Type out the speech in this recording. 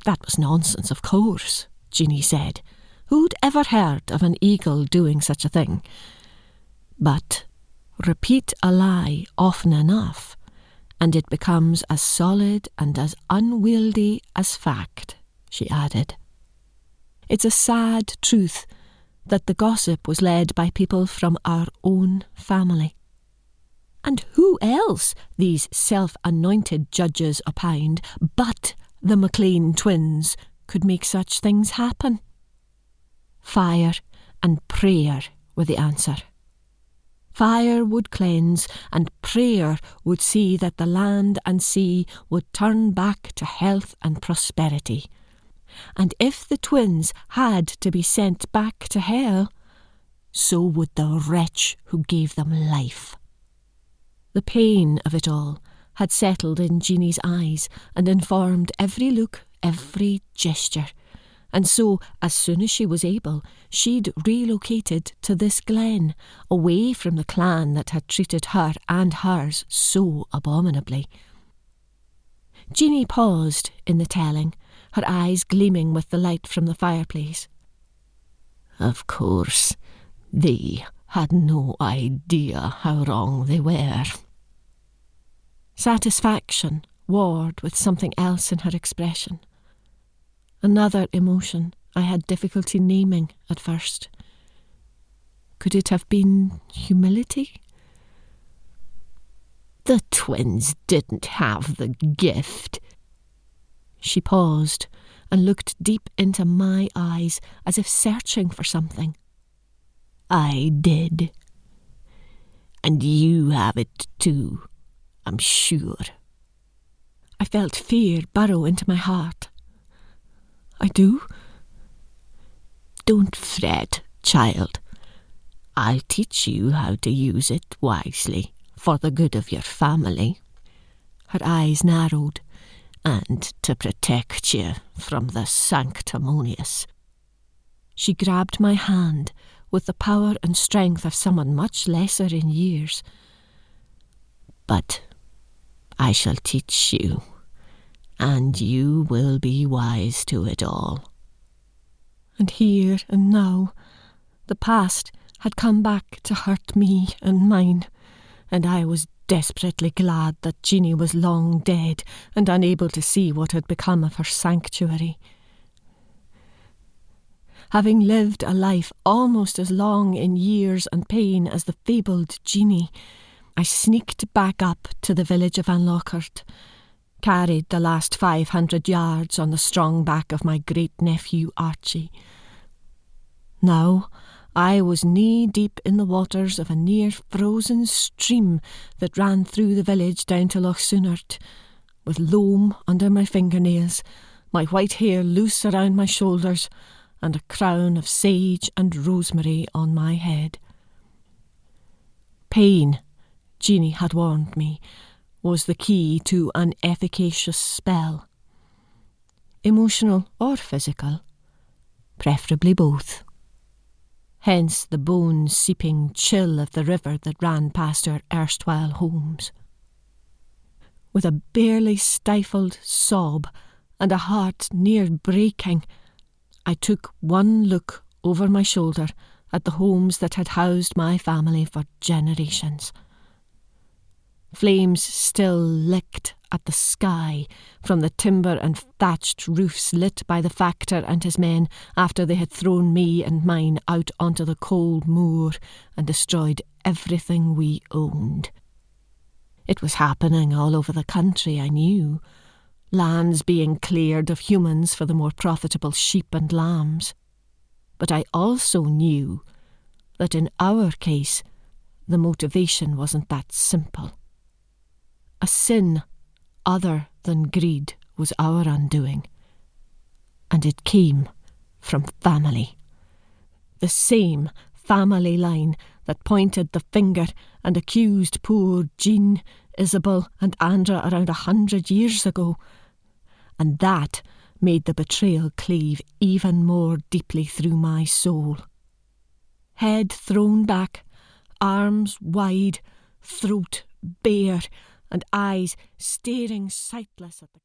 That was nonsense, of course, Jeanie said. Who'd ever heard of an eagle doing such a thing? But repeat a lie often enough, and it becomes as solid and as unwieldy as fact, she added. It's a sad truth that the gossip was led by people from our own family. And who else, these self-anointed judges opined, but the McLean twins could make such things happen? Fire and prayer were the answer. Fire would cleanse, and prayer would see that the land and sea would turn back to health and prosperity. And if the twins had to be sent back to hell, so would the wretch who gave them life. The pain of it all had settled in Jeanie's eyes and informed every look, every gesture. And so, as soon as she was able, she'd relocated to this glen, away from the clan that had treated her and hers so abominably. Jeanie paused in the telling, her eyes gleaming with the light from the fireplace. Of course, they had no idea how wrong they were. Satisfaction warred with something else in her expression. Another emotion I had difficulty naming at first. Could it have been humility? The twins didn't have the gift. She paused and looked deep into my eyes as if searching for something. I did. And you have it too, I'm sure. I felt fear burrow into my heart. I do? Don't fret, child. I'll teach you how to use it wisely for the good of your family. Her eyes narrowed, and to protect you from the sanctimonious. She grabbed my hand with the power and strength of someone much lesser in years. But I shall teach you, and you will be wise to it all. And here and now, the past had come back to hurt me and mine, and I was desperately glad that Jeanie was long dead and unable to see what had become of her sanctuary. Having lived a life almost as long in years and pain as the fabled Jeanie, I sneaked back up to the village of Anlochart, carried the last 500 yards on the strong back of my great-nephew Archie. Now I was knee-deep in the waters of a near-frozen stream that ran through the village down to Loch Sunart, with loam under my fingernails, my white hair loose around my shoulders, and a crown of sage and rosemary on my head. Pain, Jeanie had warned me, was the key to an efficacious spell. Emotional or physical, preferably both. Hence the bone-seeping chill of the river that ran past our erstwhile homes. With a barely stifled sob and a heart near breaking, I took one look over my shoulder at the homes that had housed my family for generations. Flames still licked at the sky from the timber and thatched roofs lit by the factor and his men after they had thrown me and mine out onto the cold moor and destroyed everything we owned. It was happening all over the country, I knew, lands being cleared of humans for the more profitable sheep and lambs. But I also knew that in our case, the motivation wasn't that simple. A sin other than greed was our undoing, and it came from family. The same family line that pointed the finger and accused poor Jean, Isabel and Andra around 100 years ago, and that made the betrayal cleave even more deeply through my soul. Head thrown back, arms wide, throat bare, and eyes staring sightless at the